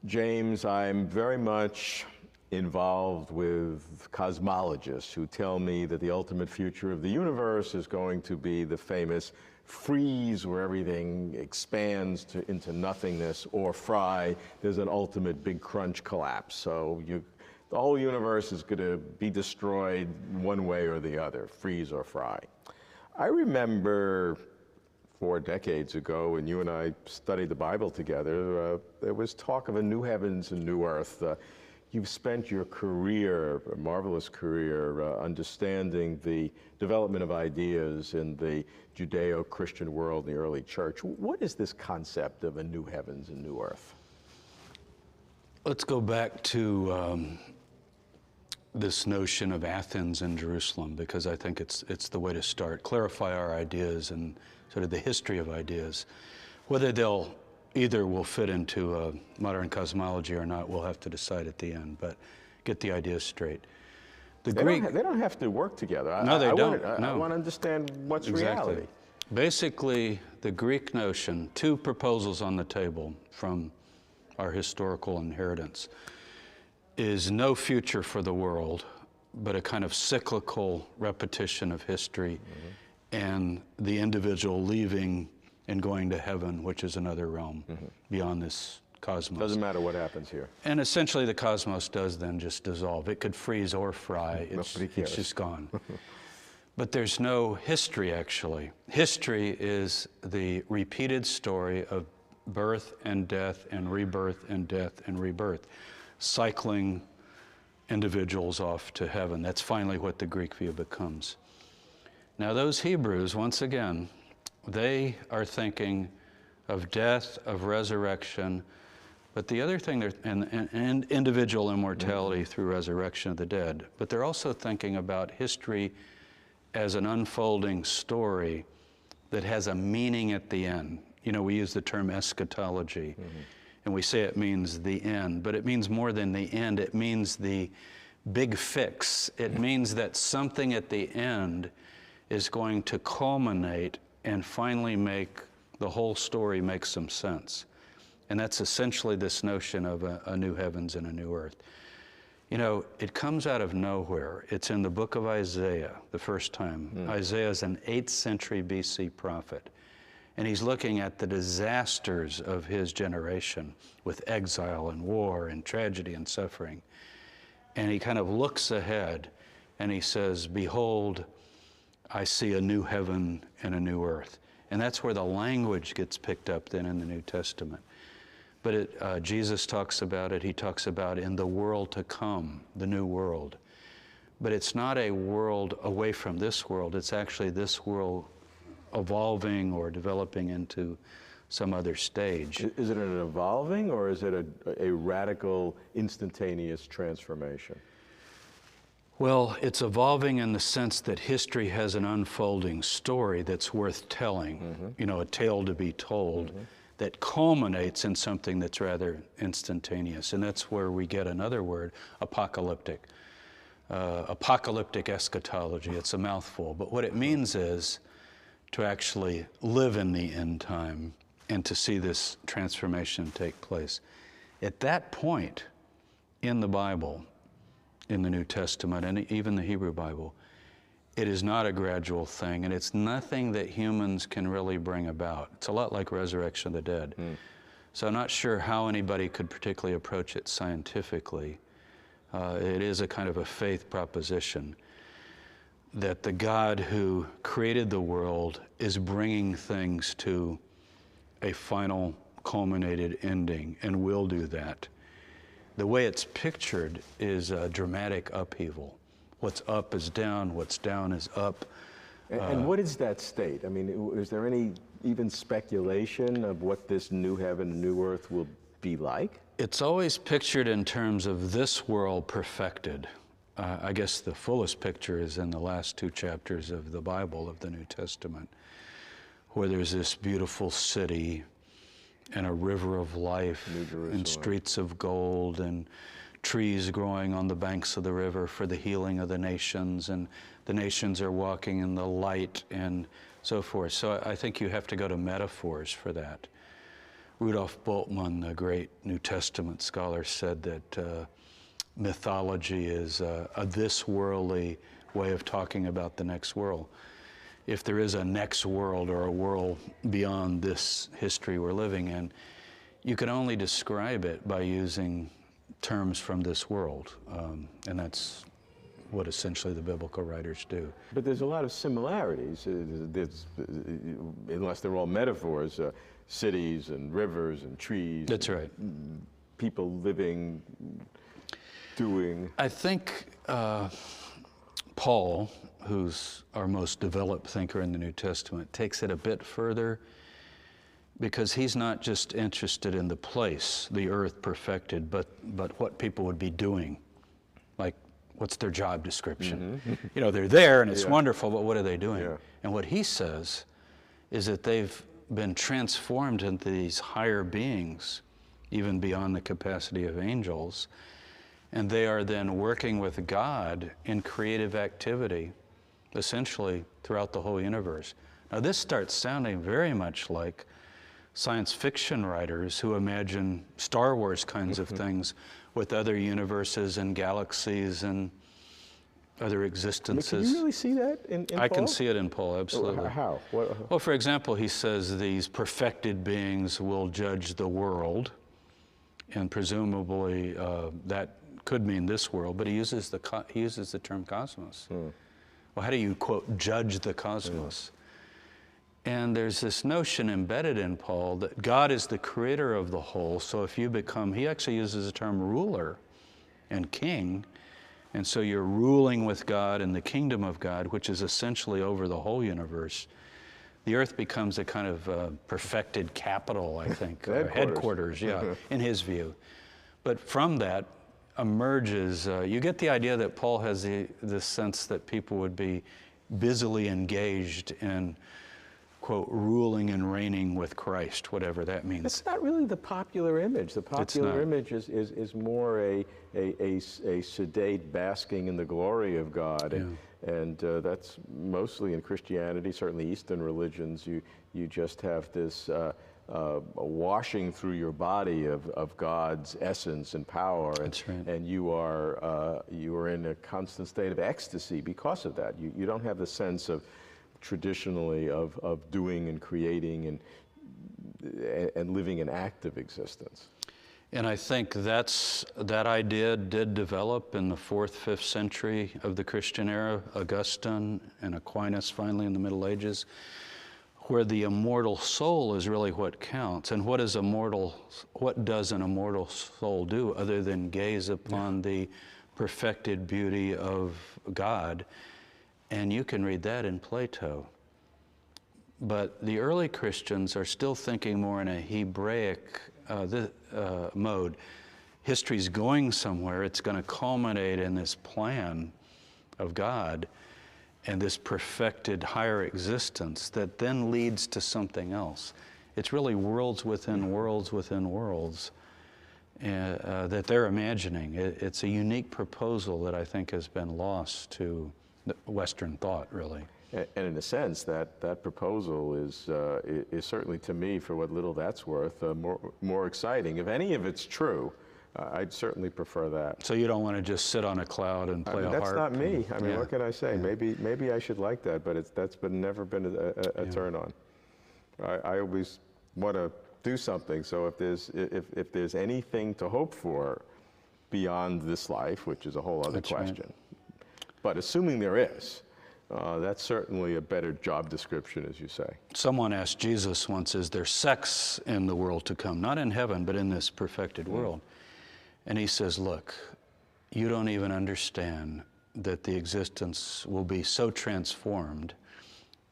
James, I'm very much involved with cosmologists who tell me that the ultimate future of the universe is going to be the famous freeze where everything expands into nothingness, or fry, there's an ultimate big crunch collapse. So the whole universe is going to be destroyed one way or the other, freeze or fry. I remember 4 decades ago when you and I studied the Bible together, there was talk of a new heavens and new earth. You've spent your career, a marvelous career, understanding the development of ideas in the Judeo-Christian world, the early church. What is this concept of a new heavens and new earth? Let's go back to this notion of Athens and Jerusalem, because I think it's the way to start. Clarify our ideas and sort of the history of ideas. Whether they'll either will fit into modern cosmology or not, we'll have to decide at the end, but get the ideas straight. They don't have to work together. No, they don't. I want to understand what's reality. Basically, the Greek notion, 2 proposals on the table from our historical inheritance, is no future for the world, but a kind of cyclical repetition of history, and the individual leaving and going to heaven, which is another realm beyond this cosmos. Doesn't matter what happens here. And essentially the cosmos does then just dissolve. It could freeze or fry. It's just gone. But there's no history, actually. History is the repeated story of birth and death and rebirth and death and rebirth, cycling individuals off to heaven. That's finally what the Greek view becomes. Now those Hebrews, once again, they are thinking of death, of resurrection, but the other thing, and individual immortality through resurrection of the dead, but they're also thinking about history as an unfolding story that has a meaning at the end. You know, we use the term eschatology, and we say it means the end, but it means more than the end. It means the big fix. It means that something at the end is going to culminate and finally make the whole story make some sense. And that's essentially this notion of a new heavens and a new earth. You know, it comes out of nowhere. It's in the book of Isaiah the first time. Isaiah is an 8th century BC prophet. And he's looking at the disasters of his generation with exile and war and tragedy and suffering. And he kind of looks ahead and he says, "Behold, I see a new heaven and a new earth." And that's where the language gets picked up then in the New Testament. But Jesus talks about it. He talks about in the world to come, the new world. But it's not a world away from this world. It's actually this world evolving or developing into some other stage. Is it an evolving, or is it a radical, instantaneous transformation? Well, it's evolving in the sense that history has an unfolding story that's worth telling, you know, a tale to be told that culminates in something that's rather instantaneous. And that's where we get another word, apocalyptic. Apocalyptic eschatology, it's a mouthful, but what it means is to actually live in the end time and to see this transformation take place. At that point in the Bible, in the New Testament, and even the Hebrew Bible, it is not a gradual thing, and it's nothing that humans can really bring about. It's a lot like resurrection of the dead. So I'm not sure how anybody could particularly approach it scientifically. It is a kind of a faith proposition that the God who created the world is bringing things to a final culminated ending and will do that. The way it's pictured is a dramatic upheaval. What's up is down, what's down is up. And what is that state? I mean, is there any even speculation of what this new heaven and new earth will be like? It's always pictured in terms of this world perfected. I guess the fullest picture is in the last 2 chapters of the Bible, of the New Testament, where there's this beautiful city and a river of life and streets of gold and trees growing on the banks of the river for the healing of the nations, and the nations are walking in the light and so forth. So I think you have to go to metaphors for that. Rudolf Bultmann, the great New Testament scholar, said that mythology is a this-worldly way of talking about the next world. If there is a next world or a world beyond this history we're living in, you can only describe it by using terms from this world, and that's what essentially the biblical writers do. But there's a lot of similarities, unless they're all metaphors, cities and rivers and trees. That's right. People living, doing. I think Paul, who's our most developed thinker in the New Testament, takes it a bit further, because he's not just interested in the place, the earth perfected, but what people would be doing. Like, what's their job description? Mm-hmm. You know, they're there and it's wonderful, but what are they doing? Yeah. And what he says is that they've been transformed into these higher beings, even beyond the capacity of angels, and they are then working with God in creative activity, essentially throughout the whole universe. Now, this starts sounding very much like science fiction writers who imagine Star Wars kinds of things with other universes and galaxies and other existences. Can you really see that in Paul? I can see it in Paul, absolutely. How? Well, for example, he says these perfected beings will judge the world, and presumably that could mean this world, but he uses the term cosmos. Well, how do you, quote, judge the cosmos? And there's this notion embedded in Paul that God is the creator of the whole, so if you become, he actually uses the term ruler and king, and so you're ruling with God in the kingdom of God, which is essentially over the whole universe. The earth becomes a kind of perfected capital, I think, headquarters, in his view. But from that emerges, you get the idea that Paul has the sense that people would be busily engaged in, quote, ruling and reigning with Christ, whatever that means. That's not really the popular image. The popular image is more a sedate basking in the glory of God. And that's mostly in Christianity, certainly Eastern religions. You just have this a washing through your body of God's essence and power, and you are in a constant state of ecstasy because of that. You don't have the sense of traditionally of doing and creating and living an active existence. And I think that idea did develop in the 4th, 5th century of the Christian era, Augustine and Aquinas finally in the Middle Ages, where the immortal soul is really what counts. And what does an immortal soul do other than gaze upon the perfected beauty of God? And you can read that in Plato. But the early Christians are still thinking more in a Hebraic mode. History's going somewhere. It's going to culminate in this plan of God and this perfected higher existence that then leads to something else. It's really worlds within worlds within worlds that they're imagining. It's a unique proposal that I think has been lost to Western thought, really. And in a sense, that proposal is certainly, to me, for what little that's worth, more exciting. If any of it's true, I'd certainly prefer that. So you don't want to just sit on a cloud and play a harp? That's not me. I mean, what can I say? Maybe I should like that, but that's never been a turn on. I always want to do something. So if there's anything to hope for beyond this life, which is a whole other question, but assuming there is, that's certainly a better job description, as you say. Someone asked Jesus once, is there sex in the world to come? Not in heaven, but in this perfected world. And he says, look, you don't even understand that the existence will be so transformed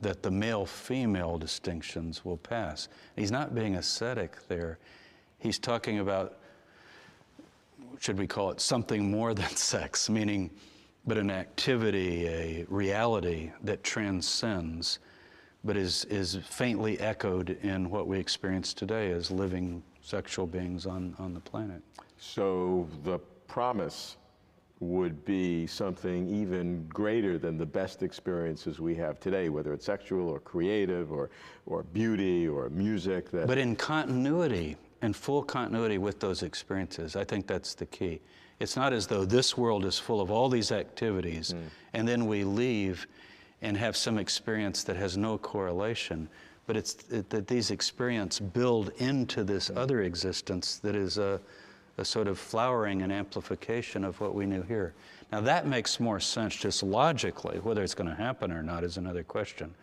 that the male-female distinctions will pass. He's not being ascetic there. He's talking about, should we call it, something more than sex, meaning but an activity, a reality that transcends, but is faintly echoed in what we experience today as living sexual beings on the planet. So the promise would be something even greater than the best experiences we have today, whether it's sexual or creative or beauty or music. But in continuity, in full continuity with those experiences, I think that's the key. It's not as though this world is full of all these activities and then we leave and have some experience that has no correlation, but it's that these experiences build into this other existence that is a sort of flowering and amplification of what we knew here. Now that makes more sense just logically. Whether it's going to happen or not is another question.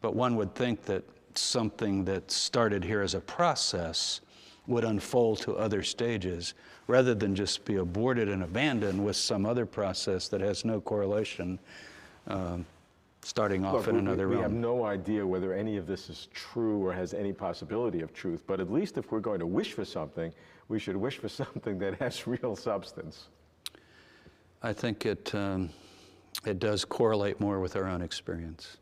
But one would think that something that started here as a process would unfold to other stages rather than just be aborted and abandoned with some other process that has no correlation starting off in another realm. We have no idea whether any of this is true or has any possibility of truth, but at least if we're going to wish for something, we should wish for something that has real substance. I think it does correlate more with our own experience.